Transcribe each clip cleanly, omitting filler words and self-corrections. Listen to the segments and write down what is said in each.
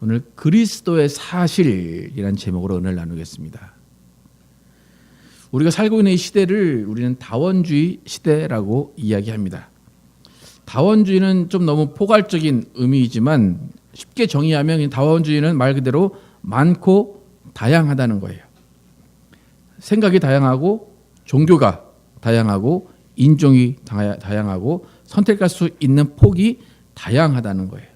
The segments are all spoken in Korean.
오늘 그리스도의 사실이라는 제목으로 은혜를 나누겠습니다. 우리가 살고 있는 이 시대를 우리는 다원주의 시대라고 이야기합니다. 다원주의는 좀 너무 포괄적인 의미이지만 쉽게 정의하면 다원주의는 말 그대로 많고 다양하다는 거예요. 생각이 다양하고 종교가 다양하고 인종이 다양하고 선택할 수 있는 폭이 다양하다는 거예요.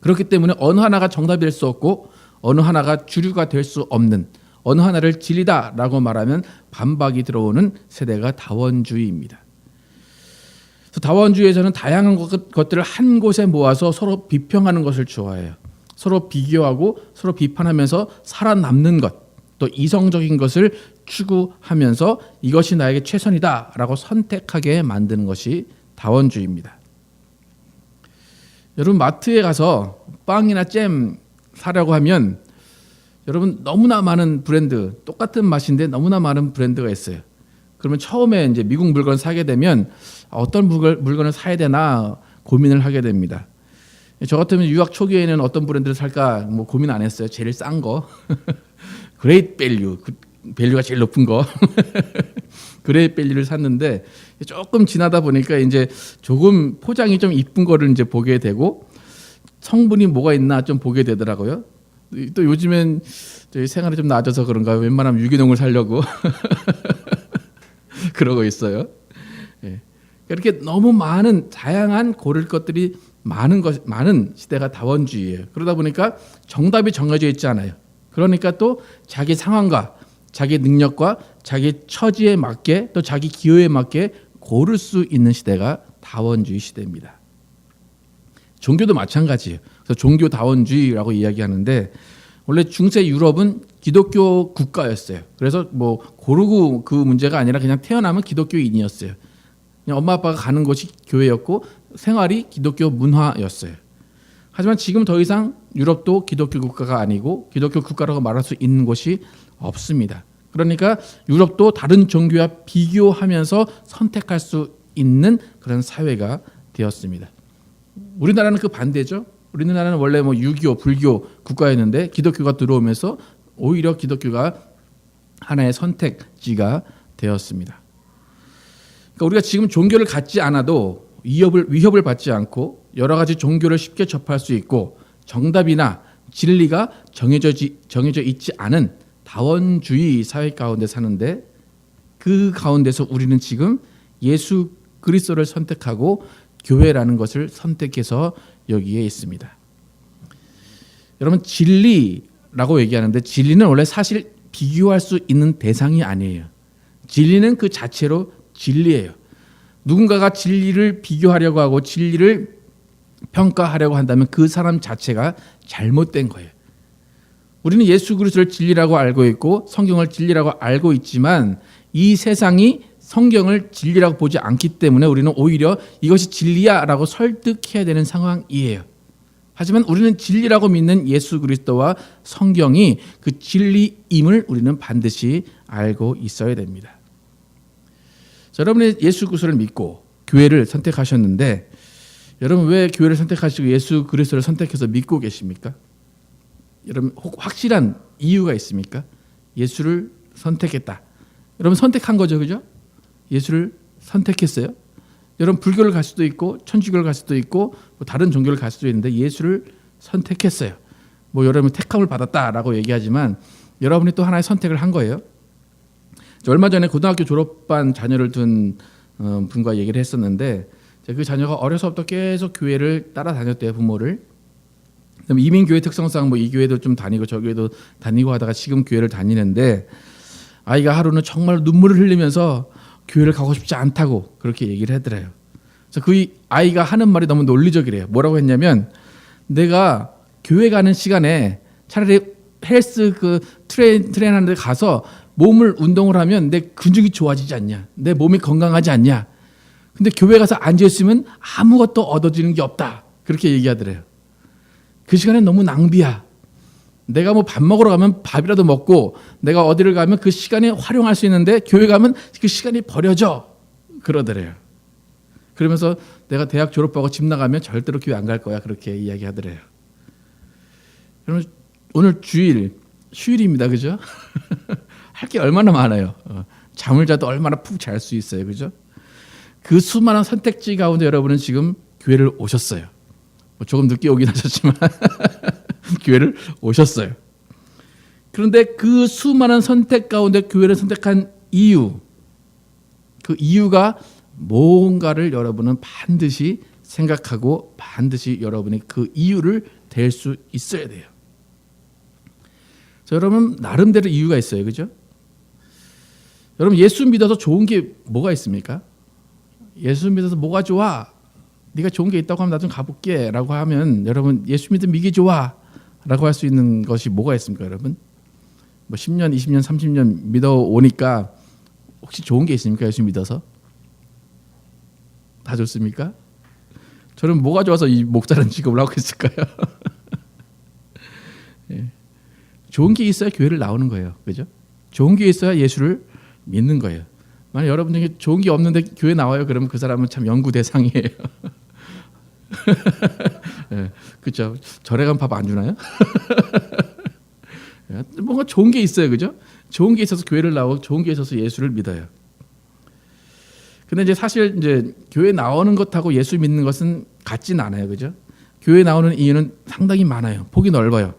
그렇기 때문에 어느 하나가 정답이 될 수 없고 어느 하나가 주류가 될 수 없는, 어느 하나를 진리다라고 말하면 반박이 들어오는 세대가 다원주의입니다. 그래서 다원주의에서는 다양한 것들을 한 곳에 모아서 서로 비평하는 것을 좋아해요. 서로 비교하고 서로 비판하면서 살아남는 것, 또 이성적인 것을 추구하면서 이것이 나에게 최선이다라고 선택하게 만드는 것이 다원주의입니다. 여러분, 마트에 가서 빵이나 잼 사려고 하면 여러분 너무나 많은 브랜드, 똑같은 맛인데 너무나 많은 브랜드가 있어요. 그러면 처음에 이제 미국 물건을 사게 되면 어떤 물건을 사야 되나 고민을 하게 됩니다. 저 같으면 유학 초기에는 어떤 브랜드를 살까 뭐 고민 안 했어요. 제일 싼 거, 그레이트 밸류, 밸류가 제일 높은 거, 그레이트 밸류를 샀는데 조금 지나다 보니까 이제 조금 포장이 좀 이쁜 거를 이제 보게 되고 성분이 뭐가 있나 좀 보게 되더라고요. 또 요즘엔 저희 생활이 좀 나아져서 그런가 웬만하면 유기농을 사려고 그러고 있어요. 예. 이렇게 너무 많은 다양한 고를 것들이 많은 시대가 다원주의예요. 그러다 보니까 정답이 정해져 있지 않아요. 그러니까 또 자기 상황과 자기 능력과 자기 처지에 맞게 또 자기 기호에 맞게 고를 수 있는 시대가 다원주의 시대입니다. 종교도 마찬가지예요. 그래서 종교 다원주의라고 이야기하는데 원래 중세 유럽은 기독교 국가였어요. 그래서 뭐 고르고 그 문제가 아니라 그냥 태어나면 기독교인이었어요. 그냥 엄마 아빠가 가는 곳이 교회였고 생활이 기독교 문화였어요. 하지만 지금 더 이상 유럽도 기독교 국가가 아니고 기독교 국가라고 말할 수 있는 곳이 없습니다. 그러니까 유럽도 다른 종교와 비교하면서 선택할 수 있는 그런 사회가 되었습니다. 우리나라는 그 반대죠. 우리나라는 원래 뭐 유교, 불교 국가였는데 기독교가 들어오면서 오히려 기독교가 하나의 선택지가 되었습니다. 그러니까 우리가 지금 종교를 갖지 않아도 위협을 받지 않고 여러 가지 종교를 쉽게 접할 수 있고 정답이나 진리가 정해져 있지 않은 다원주의 사회 가운데 사는데 그 가운데서 우리는 지금 예수 그리스도를 선택하고 교회라는 것을 선택해서 여기에 있습니다. 여러분, 진리라고 얘기하는데 진리는 원래 사실 비교할 수 있는 대상이 아니에요. 진리는 그 자체로 진리예요. 누군가가 진리를 비교하려고 하고 진리를 평가하려고 한다면 그 사람 자체가 잘못된 거예요. 우리는 예수 그리스도를 진리라고 알고 있고 성경을 진리라고 알고 있지만 이 세상이 성경을 진리라고 보지 않기 때문에 우리는 오히려 이것이 진리야라고 설득해야 되는 상황이에요. 하지만 우리는 진리라고 믿는 예수 그리스도와 성경이 그 진리임을 우리는 반드시 알고 있어야 됩니다. 자, 여러분이 예수 그리스도를 믿고 교회를 선택하셨는데 여러분 왜 교회를 선택하시고 예수 그리스도를 선택해서 믿고 계십니까? 여러분 확실한 이유가 있습니까? 예수를 선택했다. 여러분 선택한 거죠, 그죠? 예수를 선택했어요. 여러분 불교를 갈 수도 있고 천주교를 갈 수도 있고 뭐 다른 종교를 갈 수도 있는데 예수를 선택했어요. 뭐 여러분 택함을 받았다라고 얘기하지만 여러분이 또 하나의 선택을 한 거예요. 얼마 전에 고등학교 졸업반 자녀를 둔 분과 얘기를 했었는데 그 자녀가 어려서부터 계속 교회를 따라다녔대요, 부모를. 이민교회 특성상 뭐 이 교회도 좀 다니고 저 교회도 다니고 하다가 지금 교회를 다니는데 아이가 하루는 정말 눈물을 흘리면서 교회를 가고 싶지 않다고 그렇게 얘기를 하더래요. 그래서 그 아이가 하는 말이 너무 논리적이래요. 뭐라고 했냐면 내가 교회 가는 시간에 차라리 헬스 그 트레인 하는 데 가서 몸을 운동을 하면 내 근육이 좋아지지 않냐, 내 몸이 건강하지 않냐. 근데 교회 가서 앉아있으면 아무것도 얻어지는 게 없다. 그렇게 얘기하더래요. 그 시간에 너무 낭비야. 내가 뭐 밥 먹으러 가면 밥이라도 먹고 내가 어디를 가면 그 시간에 활용할 수 있는데 교회 가면 그 시간이 버려져. 그러더래요. 그러면서 내가 대학 졸업하고 집 나가면 절대로 교회 안 갈 거야. 그렇게 이야기하더래요. 여러분 오늘 주일 휴일입니다, 그죠? 할 게 얼마나 많아요. 잠을 자도 얼마나 푹 잘 수 있어요, 그죠? 그 수많은 선택지 가운데 여러분은 지금 교회를 오셨어요. 조금 늦게 오긴 하셨지만 교회를 오셨어요. 그런데 그 수많은 선택 가운데 교회를 선택한 이유, 그 이유가 뭔가를 여러분은 반드시 생각하고 반드시 여러분이 그 이유를 댈 수 있어야 돼요. 여러분 나름대로 이유가 있어요, 그죠? 여러분 예수 믿어서 좋은 게 뭐가 있습니까? 예수 믿어서 뭐가 좋아? 네가 좋은 게 있다고 하면 나 좀 가볼게 라고 하면 여러분 예수 믿으면 이게 좋아 라고 할 수 있는 것이 뭐가 있습니까, 여러분? 뭐 10년, 20년, 30년 믿어오니까 혹시 좋은 게 있습니까? 예수 믿어서? 다 좋습니까? 저는 뭐가 좋아서 이 목사라는 직업을 하고 있을까요? 예. 좋은 게 있어야 교회를 나오는 거예요, 그죠? 좋은 게 있어야 예수를 믿는 거예요. 만약 여러분 중에 좋은 게 없는데 교회 나와요, 그러면 그 사람은 참 연구 대상이에요. 예, 그렇죠. 절에 가면 밥 안 주나요? 뭔가 좋은 게 있어요, 그죠? 좋은 게 있어서 교회를 나오고 좋은 게 있어서 예수를 믿어요. 근데 이제 사실 이제 교회 나오는 것하고 예수 믿는 것은 같진 않아요, 그죠? 교회 나오는 이유는 상당히 많아요. 폭이 넓어요.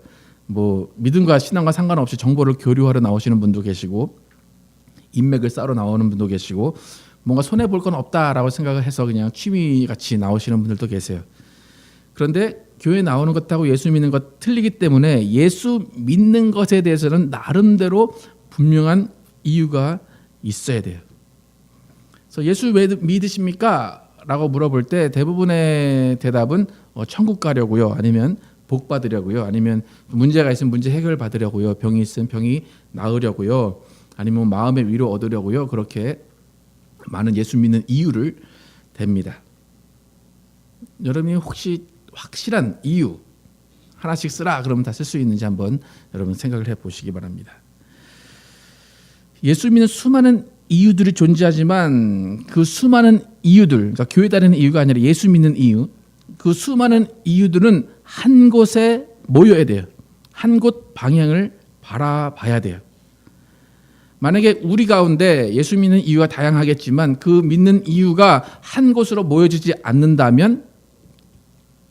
뭐 믿음과 신앙과 상관없이 정보를 교류하러 나오시는 분도 계시고, 인맥을 쌓으러 나오는 분도 계시고, 뭔가 손해 볼 건 없다라고 생각을 해서 그냥 취미 같이 나오시는 분들도 계세요. 그런데 교회 나오는 것하고 예수 믿는 것 틀리기 때문에 예수 믿는 것에 대해서는 나름대로 분명한 이유가 있어야 돼요. 그래서 예수 왜 믿으십니까? 라고 물어볼 때 대부분의 대답은 천국 가려고요, 아니면 복 받으려고요, 아니면 문제가 있으면 문제 해결 받으려고요, 병이 있으면 병이 나으려고요, 아니면 마음의 위로 얻으려고요, 그렇게 많은 예수 믿는 이유를 댑니다. 여러분이 혹시 확실한 이유 하나씩 쓰라 그러면 다 쓸 수 있는지 한번 여러분 생각을 해보시기 바랍니다. 예수 믿는 수많은 이유들이 존재하지만 그 수많은 이유들, 그러니까 교회 다니는 이유가 아니라 예수 믿는 이유, 그 수많은 이유들은 한 곳에 모여야 돼요. 한 곳 방향을 바라봐야 돼요. 만약에 우리 가운데 예수 믿는 이유가 다양하겠지만 그 믿는 이유가 한 곳으로 모여지지 않는다면,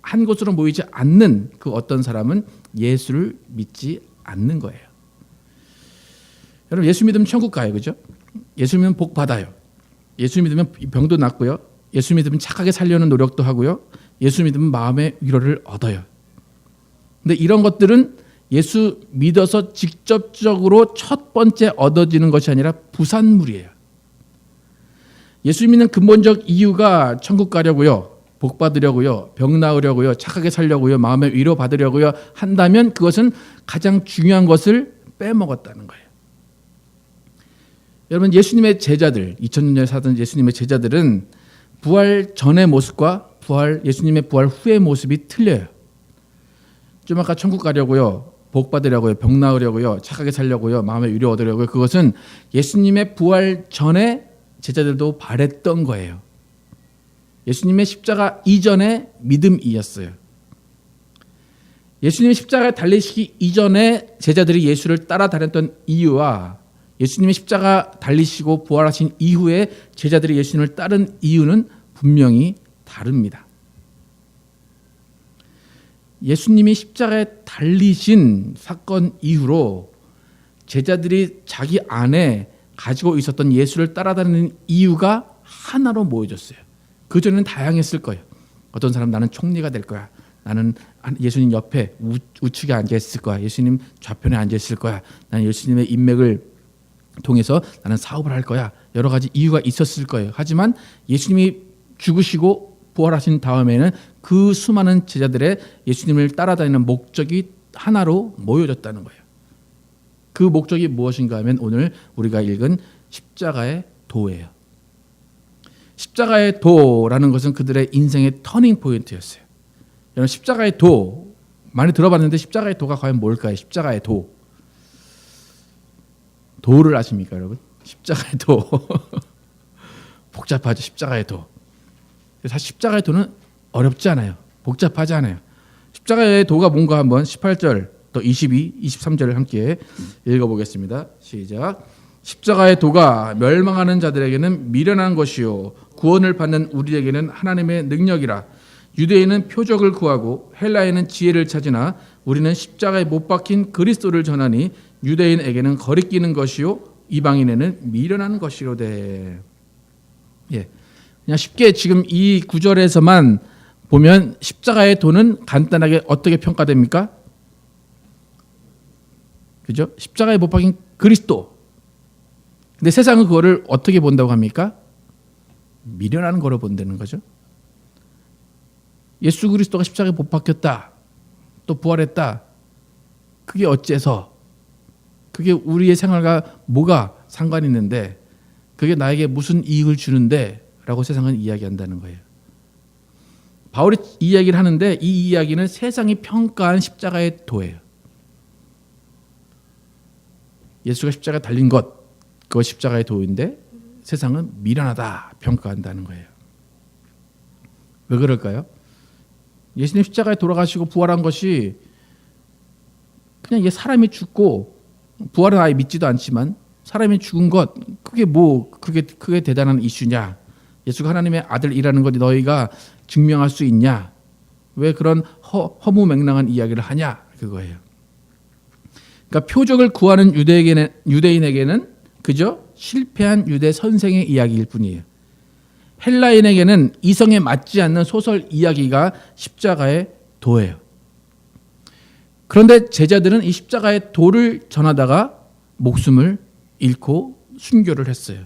한 곳으로 모이지 않는 그 어떤 사람은 예수를 믿지 않는 거예요. 여러분 예수 믿으면 천국 가요, 그죠? 예수 믿으면 복 받아요. 예수 믿으면 병도 낫고요. 예수 믿으면 착하게 살려는 노력도 하고요. 예수 믿으면 마음의 위로를 얻어요. 근데 이런 것들은 예수 믿어서 직접적으로 첫 번째 얻어지는 것이 아니라 부산물이에요. 예수 믿는 근본적 이유가 천국 가려고요, 복 받으려고요, 병 나으려고요, 착하게 살려고요, 마음의 위로 받으려고요 한다면 그것은 가장 중요한 것을 빼먹었다는 거예요. 여러분 예수님의 제자들, 2000년 전에 사던 예수님의 제자들은 부활 전의 모습과 예수님의 부활 후의 모습이 틀려요. 좀 아까 천국 가려고요, 복 받으려고요, 병 나으려고요, 착하게 살려고요, 마음의 위로 얻으려고요, 그것은 예수님의 부활 전에 제자들도 바랬던 거예요. 예수님의 십자가 이전의 믿음이었어요. 예수님의 십자가에 달리시기 이전에 제자들이 예수를 따라다녔던 이유와 예수님의 십자가 달리시고 부활하신 이후에 제자들이 예수님을 따른 이유는 분명히 다릅니다. 예수님이 십자가에 달리신 사건 이후로 제자들이 자기 안에 가지고 있었던 예수를 따라다니는 이유가 하나로 모여졌어요. 그전에는 다양했을 거예요. 어떤 사람 나는 총리가 될 거야, 나는 예수님 옆에 우측에 앉아 있을 거야, 예수님 좌편에 앉아 있을 거야, 나는 예수님의 인맥을 통해서 나는 사업을 할 거야, 여러 가지 이유가 있었을 거예요. 하지만 예수님이 죽으시고 부활하신 다음에는 그 수많은 제자들의 예수님을 따라다니는 목적이 하나로 모여졌다는 거예요. 그 목적이 무엇인가 하면 오늘 우리가 읽은 십자가의 도예요. 십자가의 도라는 것은 그들의 인생의 터닝 포인트였어요. 여러분 십자가의 도 많이 들어봤는데 십자가의 도가 과연 뭘까요? 십자가의 도. 도를 아십니까, 여러분? 십자가의 도. 복잡하죠, 십자가의 도. 사실 십자가의 도는 어렵지 않아요. 복잡하지 않아요. 십자가의 도가 뭔가 한번 18절 또 22, 23절을 함께 읽어보겠습니다. 시작. 십자가의 도가 멸망하는 자들에게는 미련한 것이요 구원을 받는 우리에게는 하나님의 능력이라. 유대인은 표적을 구하고 헬라인은 지혜를 찾으나 우리는 십자가에 못 박힌 그리스도를 전하니 유대인에게는 거리끼는 것이요 이방인에는 미련한 것이로되. 예, 그냥 쉽게 지금 이 구절에서만 보면 십자가의 도는 간단하게 어떻게 평가됩니까? 그죠? 십자가에 못 박힌 그리스도. 근데 세상은 그거를 어떻게 본다고 합니까? 미련한 거로 본다는 거죠. 예수 그리스도가 십자가에 못 박혔다, 또 부활했다. 그게 어째서? 그게 우리의 생활과 뭐가 상관이 있는데, 그게 나에게 무슨 이익을 주는데? 라고 세상은 이야기한다는 거예요. 바울이 이야기를 하는데 이 이야기는 세상이 평가한 십자가의 도예요. 예수가 십자가에 달린 것, 그거 십자가의 도인데 세상은 미련하다 평가한다는 거예요. 왜 그럴까요? 예수님 십자가에 돌아가시고 부활한 것이 그냥 사람이 죽고, 부활은 아예 믿지도 않지만 사람이 죽은 것, 그게 대단한 이슈냐? 예수가 하나님의 아들이라는 것 너희가 증명할 수 있냐? 왜 그런 허무맹랑한 이야기를 하냐? 그거예요. 그러니까 표적을 구하는 유대인에게는 그저 실패한 유대 선생의 이야기일 뿐이에요. 헬라인에게는 이성에 맞지 않는 소설 이야기가 십자가의 도예요. 그런데 제자들은 이 십자가의 도를 전하다가 목숨을 잃고 순교를 했어요.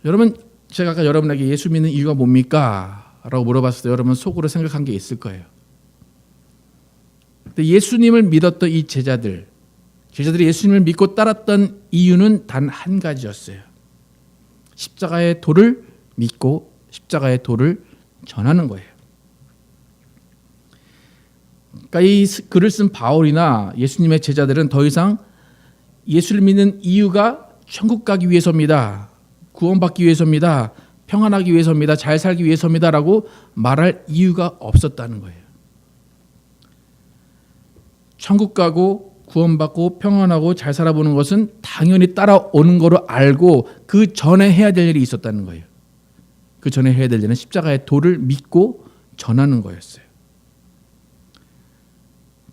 여러분, 제가 아까 여러분에게 예수 믿는 이유가 뭡니까? 라고 물어봤을 때 여러분 속으로 생각한 게 있을 거예요. 근데 예수님을 믿었던 이 제자들이 예수님을 믿고 따랐던 이유는 단 한 가지였어요. 십자가의 도를 믿고 십자가의 도를 전하는 거예요. 그러니까 이 글을 쓴 바울이나 예수님의 제자들은 더 이상 예수를 믿는 이유가 천국 가기 위해서입니다, 구원받기 위해서입니다, 평안하기 위해서입니다, 잘 살기 위해서입니다라고 말할 이유가 없었다는 거예요. 천국 가고 구원받고 평안하고 잘 살아보는 것은 당연히 따라오는 거로 알고 그 전에 해야 될 일이 있었다는 거예요. 그 전에 해야 될 일은 십자가의 도를 믿고 전하는 거였어요.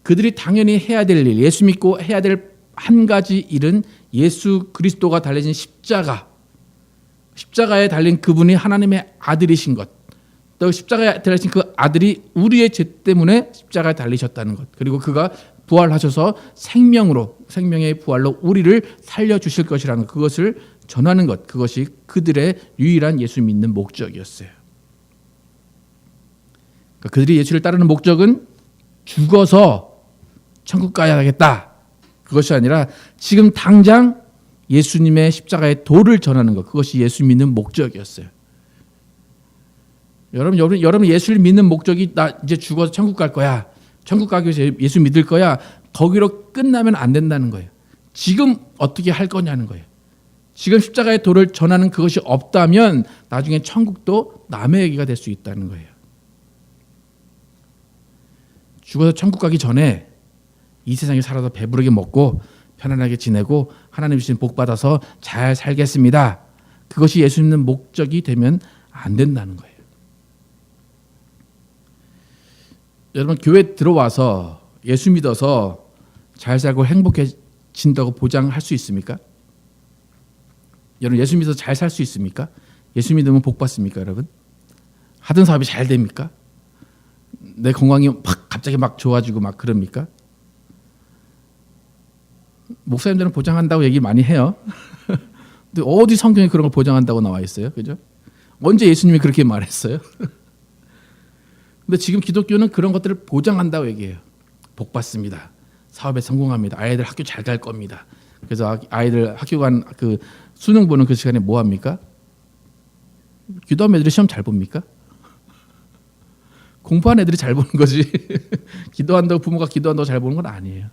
그들이 당연히 해야 될 일, 예수 믿고 해야 될 한 가지 일은 예수 그리스도가 달려진 십자가에 달린 그분이 하나님의 아들이신 것, 또 십자가에 달리신 그 아들이 우리의 죄 때문에 십자가에 달리셨다는 것, 그리고 그가 부활하셔서 생명의 부활로 우리를 살려주실 것이라는 것, 그것을 전하는 것, 그것이 그들의 유일한 예수 믿는 목적이었어요. 그러니까 그들이 예수를 따르는 목적은 죽어서 천국 가야겠다, 그것이 아니라 지금 당장 예수님의 십자가의 도를 전하는 것, 그것이 예수 믿는 목적이었어요. 여러분 예수를 믿는 목적이 나 이제 죽어서 천국 갈 거야, 천국 가기 위해서 예수 믿을 거야, 거기로 끝나면 안 된다는 거예요. 지금 어떻게 할 거냐는 거예요. 지금 십자가의 도를 전하는 그것이 없다면 나중에 천국도 남의 얘기가 될 수 있다는 거예요. 죽어서 천국 가기 전에 이 세상에 살아서 배부르게 먹고 편안하게 지내고 하나님 주신 복 받아서 잘 살겠습니다, 그것이 예수 믿는 목적이 되면 안 된다는 거예요. 여러분, 교회 들어와서 예수 믿어서 잘 살고 행복해진다고 보장할 수 있습니까? 여러분, 예수 믿어서 잘 살 수 있습니까? 예수 믿으면 복 받습니까, 여러분? 하던 사업이 잘 됩니까? 내 건강이 갑자기 좋아지고 그럽니까? 목사님들은 보장한다고 얘기 많이 해요. 근데 어디 성경에 그런 걸 보장한다고 나와 있어요? 그죠? 언제 예수님이 그렇게 말했어요? 근데 지금 기독교는 그런 것들을 보장한다고 얘기해요. 복 받습니다, 사업에 성공합니다, 아이들 학교 잘 갈 겁니다. 그래서 아이들 학교 간 그 수능 보는 그 시간에 뭐 합니까? 기도하면 애들이 시험 잘 봅니까? 공부한 애들이 잘 보는 거지. 기도한다고 부모가 기도한다고 잘 보는 건 아니에요.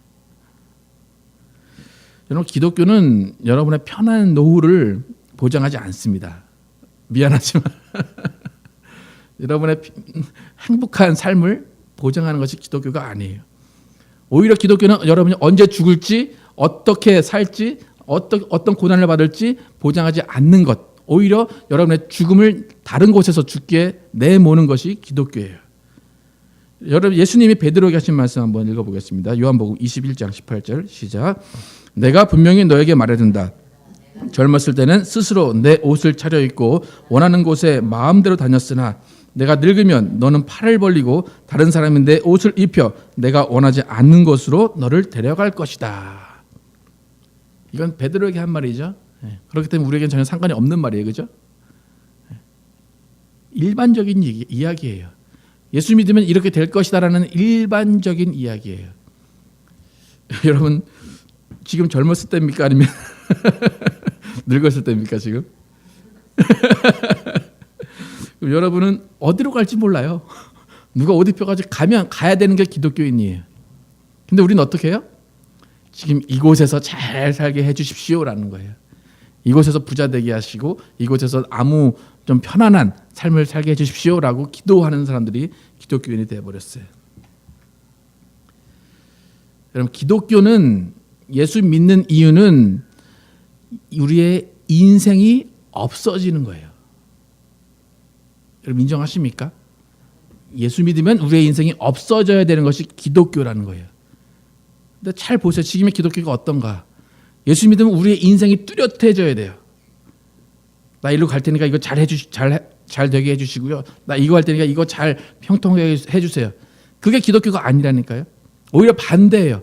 여러분, 기독교는 여러분의 편한 노후를 보장하지 않습니다. 미안하지만 여러분의 행복한 삶을 보장하는 것이 기독교가 아니에요. 오히려 기독교는 여러분이 언제 죽을지, 어떻게 살지, 어떤 고난을 받을지 보장하지 않는 것, 오히려 여러분의 죽음을 다른 곳에서 죽게 내모는 것이 기독교예요. 여러분, 예수님이 베드로에게 하신 말씀 한번 읽어보겠습니다. 요한복음 21장 18절 시작. 내가 분명히 너에게 말해둔다. 젊었을 때는 스스로 내 옷을 차려입고 원하는 곳에 마음대로 다녔으나 내가 늙으면 너는 팔을 벌리고 다른 사람이 내 옷을 입혀 내가 원하지 않는 곳으로 너를 데려갈 것이다. 이건 베드로에게 한 말이죠. 그렇기 때문에 우리에겐 전혀 상관이 없는 말이에요. 그죠? 일반적인 이야기예요. 예수 믿으면 이렇게 될 것이다라는 일반적인 이야기예요. 여러분, 지금 젊었을 때입니까? 아니면 늙었을 때입니까? 지금? 여러분은 어디로 갈지 몰라요. 누가 옷 입혀가지고 가야 되는 게 기독교인이에요. 근데 우리는 어떻게 해요? 지금 이곳에서 잘 살게 해주십시오라는 거예요. 이곳에서 부자 되게 하시고 이곳에서 아무 좀 편안한 삶을 살게 해주십시오라고 기도하는 사람들이 기독교인이 되어버렸어요. 여러분, 기독교는, 예수 믿는 이유는 우리의 인생이 없어지는 거예요. 여러분, 인정하십니까? 예수 믿으면 우리의 인생이 없어져야 되는 것이 기독교라는 거예요. 근데 잘 보세요. 지금의 기독교가 어떤가? 예수 믿으면 우리의 인생이 뚜렷해져야 돼요. 나 일로 갈 테니까 이거 잘 되게 해주시고요. 나 이거 할 테니까 이거 잘 평통하게 해주세요. 그게 기독교가 아니라니까요. 오히려 반대예요.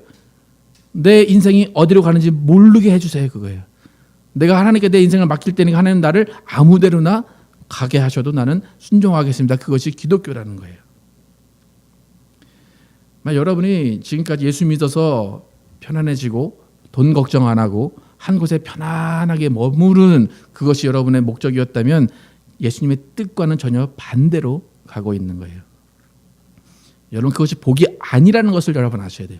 내 인생이 어디로 가는지 모르게 해주세요. 그거예요. 내가 하나님께 내 인생을 맡길 테니까 하나님 나를 아무데로나 가게 하셔도 나는 순종하겠습니다. 그것이 기독교라는 거예요. 여러분이 지금까지 예수 믿어서 편안해지고 돈 걱정 안 하고 한 곳에 편안하게 머무르는 그것이 여러분의 목적이었다면 예수님의 뜻과는 전혀 반대로 가고 있는 거예요. 여러분, 그것이 복이 아니라는 것을 여러분 아셔야 돼요.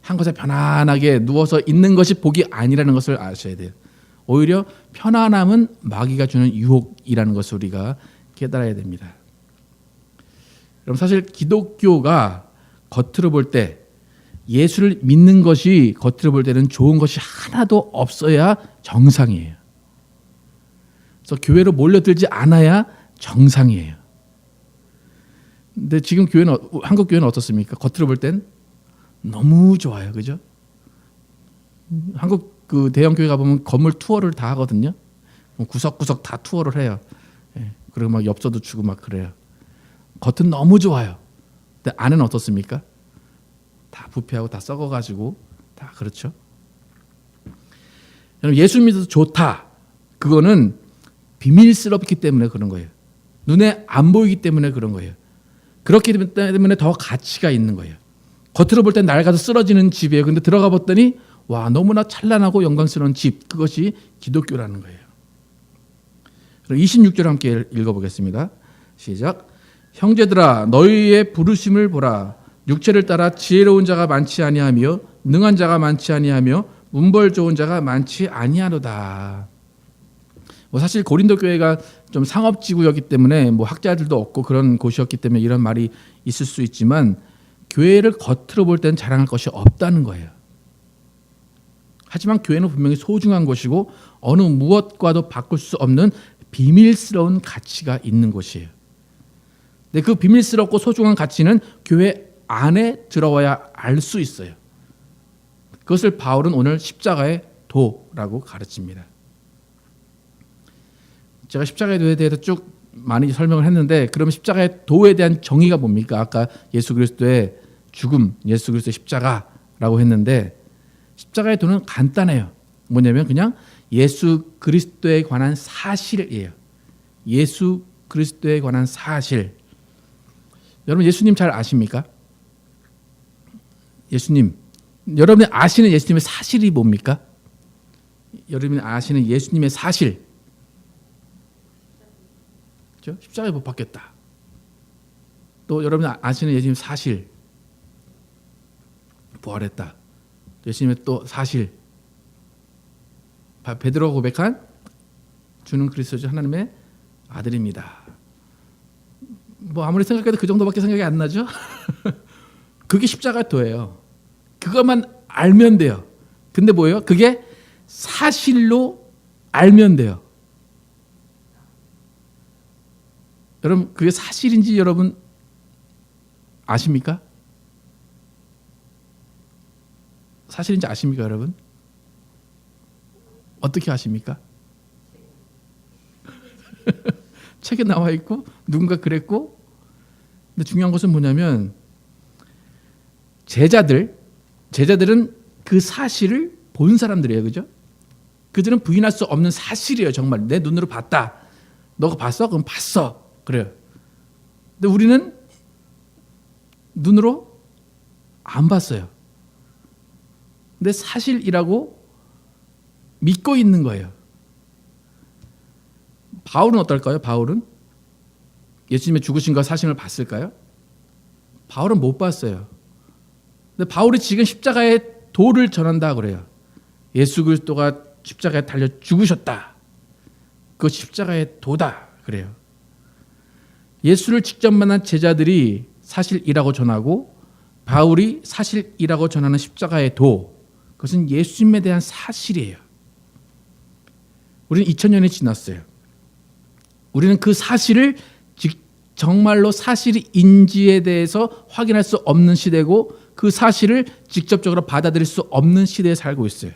한 곳에 편안하게 누워서 있는 것이 복이 아니라는 것을 아셔야 돼요. 오히려 편안함은 마귀가 주는 유혹이라는 것을 우리가 깨달아야 됩니다. 여러분, 사실 기독교가 겉으로 볼 때, 예수를 믿는 것이 겉으로 볼 때는 좋은 것이 하나도 없어야 정상이에요. 그래서 교회로 몰려들지 않아야 정상이에요. 근데 지금 교회는, 한국 교회는 어떻습니까? 겉으로 볼 땐 너무 좋아요. 그죠? 한국 그 대형 교회 가보면 건물 투어를 다 하거든요. 구석구석 다 투어를 해요. 그리고 막 엽서도 주고 막 그래요. 겉은 너무 좋아요. 근데 안은 어떻습니까? 다 부패하고 다 썩어가지고 다 그렇죠. 예수 믿어서 좋다. 그거는 비밀스럽기 때문에 그런 거예요. 눈에 안 보이기 때문에 그런 거예요. 그렇기 때문에 더 가치가 있는 거예요. 겉으로 볼 땐 낡아서 쓰러지는 집이에요. 근데 들어가 봤더니 와, 너무나 찬란하고 영광스러운 집. 그것이 기독교라는 거예요. 26절 함께 읽어보겠습니다. 시작. 형제들아, 너희의 부르심을 보라. 육체를 따라 지혜로운 자가 많지 아니하며 능한 자가 많지 아니하며 문벌 좋은 자가 많지 아니하로다. 사실 고린도 교회가 좀 상업지구였기 때문에 학자들도 없고 그런 곳이었기 때문에 이런 말이 있을 수 있지만 교회를 겉으로 볼 때는 자랑할 것이 없다는 거예요. 하지만 교회는 분명히 소중한 곳이고 어느 무엇과도 바꿀 수 없는 비밀스러운 가치가 있는 곳이에요. 근데 그 비밀스럽고 소중한 가치는 교회 안에 들어와야 알 수 있어요. 그것을 바울은 오늘 십자가의 도라고 가르칩니다. 제가 십자가의 도에 대해서 쭉 많이 설명을 했는데, 그러면 십자가의 도에 대한 정의가 뭡니까? 아까 예수 그리스도의 죽음, 예수 그리스도의 십자가라고 했는데, 십자가의 도는 간단해요. 뭐냐면 그냥 예수 그리스도에 관한 사실이에요. 예수 그리스도에 관한 사실. 여러분, 예수님 잘 아십니까? 예수님, 여러분이 아시는 예수님의 사실이 뭡니까? 여러분이 아시는 예수님의 사실, 그렇죠? 십자가에 못 박혔다. 또 여러분이 아시는 예수님의 사실, 부활했다. 예수님의 또 사실, 베드로가 고백한 주는 그리스도죠, 하나님의 아들입니다. 아무리 생각해도 그 정도밖에 생각이 안 나죠? 그게 십자가의 도예요. 그것만 알면 돼요. 근데 뭐예요? 그게 사실로 알면 돼요. 여러분, 그게 사실인지 여러분 아십니까? 사실인지 아십니까, 여러분? 어떻게 아십니까? 책에 나와 있고 누군가 그랬고. 근데 중요한 것은 뭐냐면 제자들은 그 사실을 본 사람들이에요. 그죠? 그들은 부인할 수 없는 사실이에요. 정말 내 눈으로 봤다. 너가 봤어? 그럼 봤어. 그래요. 근데 우리는 눈으로 안 봤어요. 근데 사실이라고 믿고 있는 거예요. 바울은 어떨까요? 바울은 예수님의 죽으심과 사심을 봤을까요? 바울은 못 봤어요. 근데 바울이 지금 십자가의 도를 전한다 그래요. 예수 그리스도가 십자가에 달려 죽으셨다. 그 십자가의 도다 그래요. 예수를 직접 만난 제자들이 사실이라고 전하고 바울이 사실이라고 전하는 십자가의 도, 그것은 예수님에 대한 사실이에요. 우리는 2000년이 지났어요. 우리는 그 사실을 정말로 사실인지에 대해서 확인할 수 없는 시대고 그 사실을 직접적으로 받아들일 수 없는 시대에 살고 있어요.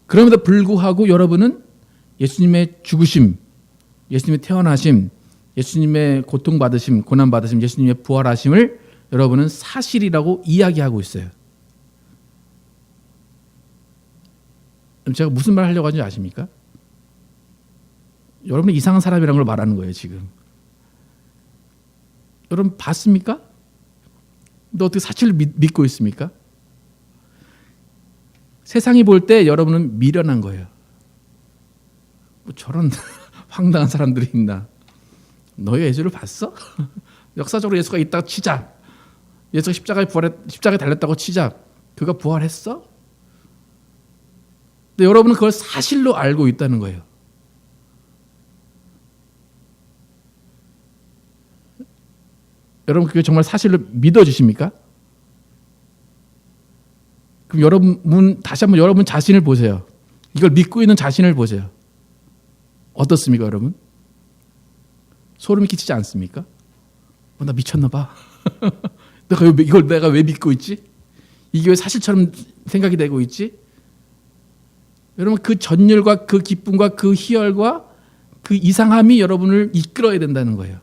그럼에도 불구하고 여러분은 예수님의 죽으심, 예수님의 태어나심, 예수님의 고통받으심, 고난받으심, 예수님의 부활하심을 여러분은 사실이라고 이야기하고 있어요. 제가 무슨 말 하려고 하는지 아십니까? 여러분이 이상한 사람이라는 걸 말하는 거예요, 지금. 여러분 봤습니까? 너 어떻게 사실을 믿고 있습니까? 세상이 볼 때 여러분은 미련한 거예요. 뭐 저런 황당한 사람들이 있나? 너희 예수를 봤어? 역사적으로 예수가 있다고 치자. 예수가 십자가에 달렸다고 치자. 그가 부활했어? 근데 여러분은 그걸 사실로 알고 있다는 거예요. 여러분 그게 정말 사실로 믿어지십니까? 그럼 여러분 다시 한번 여러분 자신을 보세요. 이걸 믿고 있는 자신을 보세요. 어떻습니까, 여러분? 소름이 끼치지 않습니까? 나 미쳤나 봐. 이걸 내가 왜 믿고 있지? 이게 왜 사실처럼 생각이 되고 있지? 여러분 그 전율과 그 기쁨과 그 희열과 그 이상함이 여러분을 이끌어야 된다는 거예요.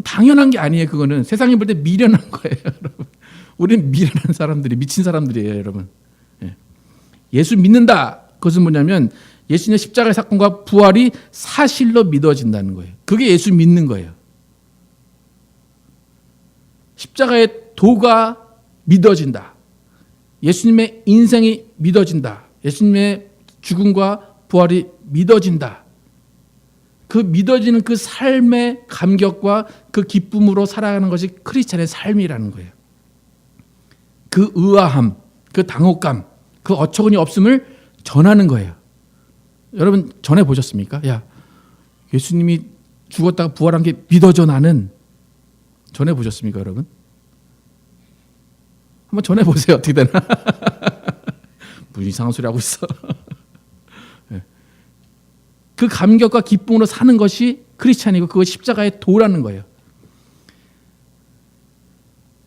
당연한 게 아니에요. 그거는 세상이 볼 때 미련한 거예요. 여러분. 우리는 미련한 사람들이 미친 사람들이에요. 여러분. 예수 믿는다. 그것은 뭐냐면 예수님의 십자가의 사건과 부활이 사실로 믿어진다는 거예요. 그게 예수 믿는 거예요. 십자가의 도가 믿어진다. 예수님의 인생이 믿어진다. 예수님의 죽음과 부활이 믿어진다. 그 믿어지는 그 삶의 감격과 그 기쁨으로 살아가는 것이 크리스찬의 삶이라는 거예요. 그 의아함, 그 당혹감, 그 어처구니 없음을 전하는 거예요. 여러분 전해 보셨습니까? 야, 예수님이 죽었다가 부활한 게 믿어져 나는. 전해 보셨습니까, 여러분? 한번 전해 보세요. 어떻게 되나? 뭐 이상한 소리 하고 있어. 그 감격과 기쁨으로 사는 것이 크리스찬이고 그것이 십자가의 도라는 거예요.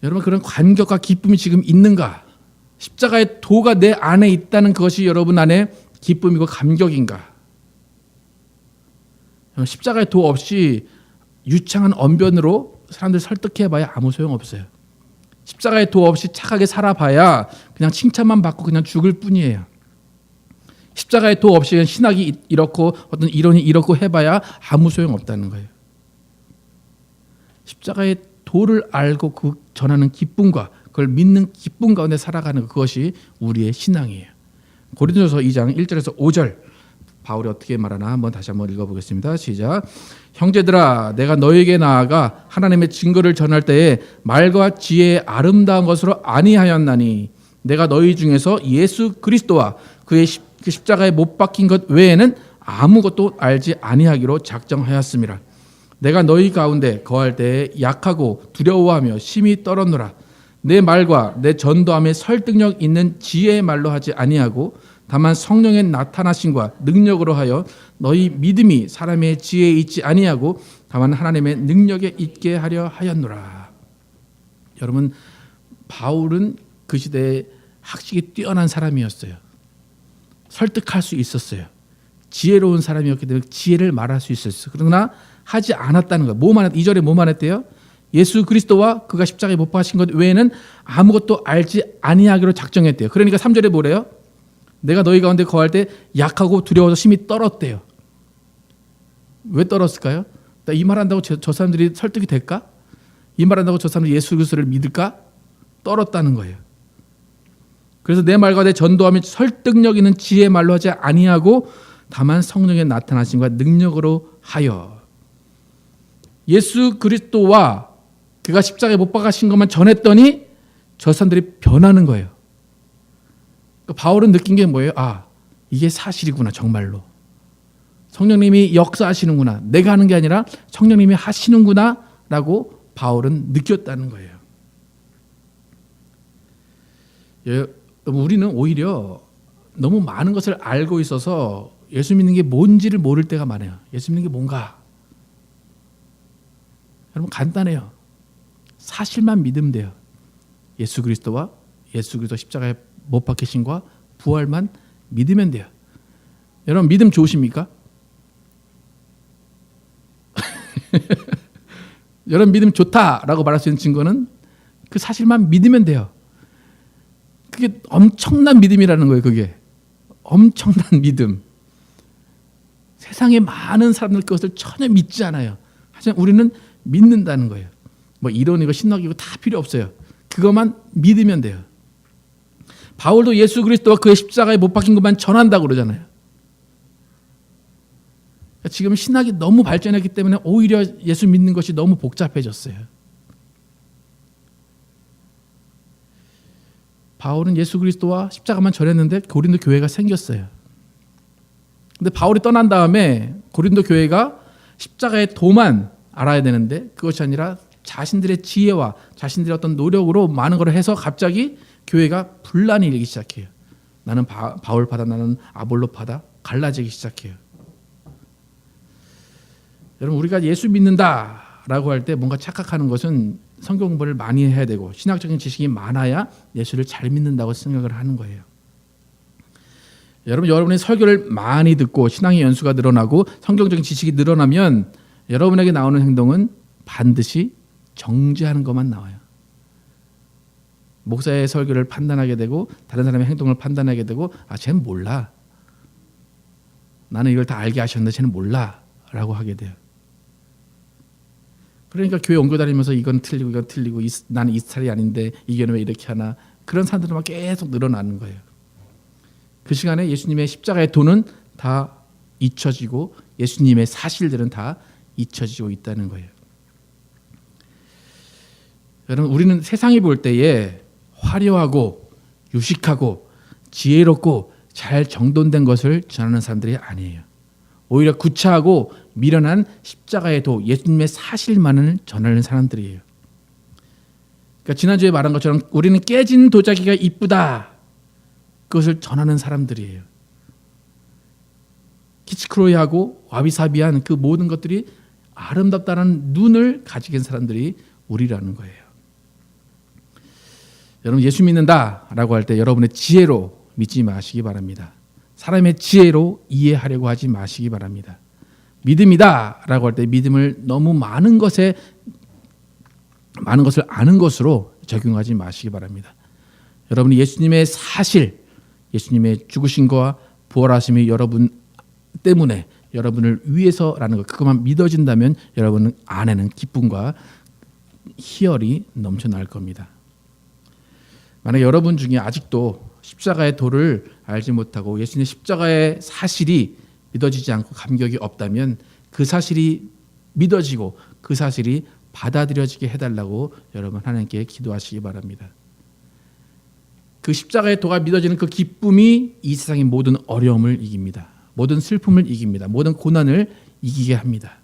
여러분 그런 감격과 기쁨이 지금 있는가? 십자가의 도가 내 안에 있다는 것이 여러분 안에 기쁨이고 감격인가? 십자가의 도 없이 유창한 언변으로 사람들 설득해봐야 아무 소용없어요. 십자가의 도 없이 착하게 살아봐야 그냥 칭찬만 받고 그냥 죽을 뿐이에요. 십자가의 도 없이 신학이 이렇고 어떤 이론이 이렇고 해봐야 아무 소용없다는 거예요. 십자가의 도를 알고 그 전하는 기쁨과 그걸 믿는 기쁨 가운데 살아가는 그것이 우리의 신앙이에요. 고린도서 2장 1절에서 5절 바울이 어떻게 말하나 한번 다시 한번 읽어보겠습니다. 시작. 형제들아 내가 너에게 나아가 하나님의 증거를 전할 때에 말과 지혜의 아름다운 것으로 아니하였나니 내가 너희 중에서 예수 그리스도와 그의 십자가에 못 박힌 것 외에는 아무것도 알지 아니하기로 작정하였습니다. 내가 너희 가운데 거할 때에 약하고 두려워하며 심히 떨었노라. 내 말과 내 전도함에 설득력 있는 지혜의 말로 하지 아니하고 다만 성령의 나타나심과 능력으로 하여 너희 믿음이 사람의 지혜에 있지 아니하고 다만 하나님의 능력에 있게 하려 하였노라. 여러분, 바울은 그 시대에 학식이 뛰어난 사람이었어요. 설득할 수 있었어요. 지혜로운 사람이었기 때문에 지혜를 말할 수 있었어요. 그러나 하지 않았다는 거예요. 2절에 뭐만 했대요? 예수 그리스도와 그가 십자가에 못 박히신 것 외에는 아무것도 알지 아니하기로 작정했대요. 그러니까 3절에 뭐래요? 내가 너희 가운데 거할 때 약하고 두려워서 심히 떨었대요. 왜 떨었을까요? 이 말한다고 저 사람들이 설득이 될까? 이 말한다고 저 사람들이 예수 그리스도를 믿을까? 떨었다는 거예요. 그래서 내 말과 내 전도함이 설득력 있는 지혜의 말로 하지 아니하고 다만 성령의 나타나심과 능력으로 하여. 예수 그리스도와 그가 십자가에 못 박히신 것만 전했더니 저 사람들이 변하는 거예요. 그러니까 바울은 느낀 게 뭐예요? 이게 사실이구나. 정말로 성령님이 역사하시는구나. 내가 하는 게 아니라 성령님이 하시는구나 라고 바울은 느꼈다는 거예요. 우리는 오히려 너무 많은 것을 알고 있어서 예수 믿는 게 뭔지를 모를 때가 많아요. 예수 믿는 게 뭔가? 여러분, 간단해요. 사실만 믿으면 돼요. 예수 그리스도와 예수 그리스도 십자가에 못 박히신과 부활만 믿으면 돼요. 여러분, 믿음 좋으십니까? 여러분, 믿음 좋다라고 말할 수 있는 증거는 그 사실만 믿으면 돼요. 그게 엄청난 믿음이라는 거예요. 그게 엄청난 믿음. 세상에 많은 사람들 그것을 전혀 믿지 않아요. 하지만 우리는 믿는다는 거예요. 뭐 이론이고 신학이고 다 필요 없어요. 그것만 믿으면 돼요. 바울도 예수 그리스도와 그의 십자가에 못 박힌 것만 전한다고 그러잖아요. 지금 신학이 너무 발전했기 때문에 오히려 예수 믿는 것이 너무 복잡해졌어요. 바울은 예수 그리스도와 십자가만 전했는데 고린도 교회가 생겼어요. 근데 바울이 떠난 다음에 고린도 교회가 십자가의 도만 알아야 되는데 그것이 아니라 자신들의 지혜와 자신들의 어떤 노력으로 많은 걸 해서 갑자기 교회가 분란이 일기 시작해요. 나는 바울 파다, 나는 아볼로 파다, 갈라지기 시작해요. 여러분, 우리가 예수 믿는다라고 할 때 뭔가 착각하는 것은 성경 공부를 많이 해야 되고 신학적인 지식이 많아야 예수를 잘 믿는다고 생각을 하는 거예요. 여러분이 설교를 많이 듣고 신앙의 연수가 늘어나고 성경적인 지식이 늘어나면 여러분에게 나오는 행동은 반드시 정죄하는 것만 나와요. 목사의 설교를 판단하게 되고 다른 사람의 행동을 판단하게 되고 쟤는 몰라. 나는 이걸 다 알게 하셨는데 쟤는 몰라 라고 하게 돼요. 그러니까 교회 옮겨 다니면서 이건 틀리고 이건 틀리고 나는 이 스타일이 아닌데 이게 왜 이렇게 하나, 그런 사람들만 계속 늘어나는 거예요. 그 시간에 예수님의 십자가의 도는 다 잊혀지고 예수님의 사실들은 다 잊혀지고 있다는 거예요. 여러분, 우리는 세상이 볼 때에 화려하고 유식하고 지혜롭고 잘 정돈된 것을 전하는 사람들이 아니에요. 오히려 구차하고 미련한 십자가의 도, 예수님의 사실만을 전하는 사람들이에요. 그러니까 지난주에 말한 것처럼 우리는 깨진 도자기가 이쁘다, 그것을 전하는 사람들이에요. 키치크로이하고 와비사비한 그 모든 것들이 아름답다는 눈을 가지게 된 사람들이 우리라는 거예요. 여러분, 예수 믿는다라고 할 때 여러분의 지혜로 믿지 마시기 바랍니다. 사람의 지혜로 이해하려고 하지 마시기 바랍니다. 믿음이다라고 할 때 믿음을 너무 많은 것을 아는 것으로 적용하지 마시기 바랍니다. 여러분이 예수님의 사실, 예수님의 죽으심과 부활하심이 여러분 때문에 여러분을 위해서라는 것, 그것만 믿어진다면 여러분 안에는 기쁨과 희열이 넘쳐날 겁니다. 만약 여러분 중에 아직도 십자가의 도를 알지 못하고 예수님의 십자가의 사실이 믿어지지 않고 감격이 없다면 그 사실이 믿어지고 그 사실이 받아들여지게 해달라고 여러분 하나님께 기도하시기 바랍니다. 그 십자가의 도가 믿어지는 그 기쁨이 이 세상의 모든 어려움을 이깁니다. 모든 슬픔을 이깁니다. 모든 고난을 이기게 합니다.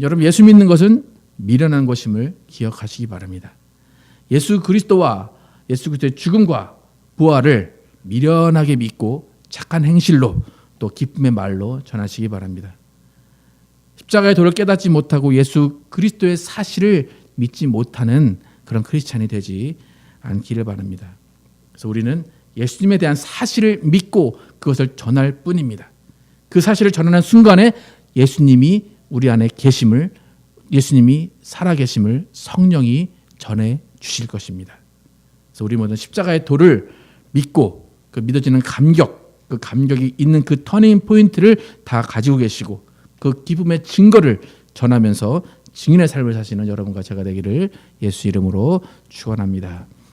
여러분 예수 믿는 것은 미련한 것임을 기억하시기 바랍니다. 예수 그리스도와 예수 그리스도의 죽음과 부활을 미련하게 믿고 착한 행실로 또 기쁨의 말로 전하시기 바랍니다. 십자가의 도를 깨닫지 못하고 예수 그리스도의 사실을 믿지 못하는 그런 크리스찬이 되지 않기를 바랍니다. 그래서 우리는 예수님에 대한 사실을 믿고 그것을 전할 뿐입니다. 그 사실을 전하는 순간에 예수님이 우리 안에 계심을, 예수님이 살아계심을 성령이 전해 주실 것입니다. 그래서 우리 모두 십자가의 도를 믿고 그 믿어지는 감격, 그 감격이 있는 그 터닝 포인트를 다 가지고 계시고 그 기쁨의 증거를 전하면서 증인의 삶을 사시는 여러분과 제가 되기를 예수 이름으로 축원합니다.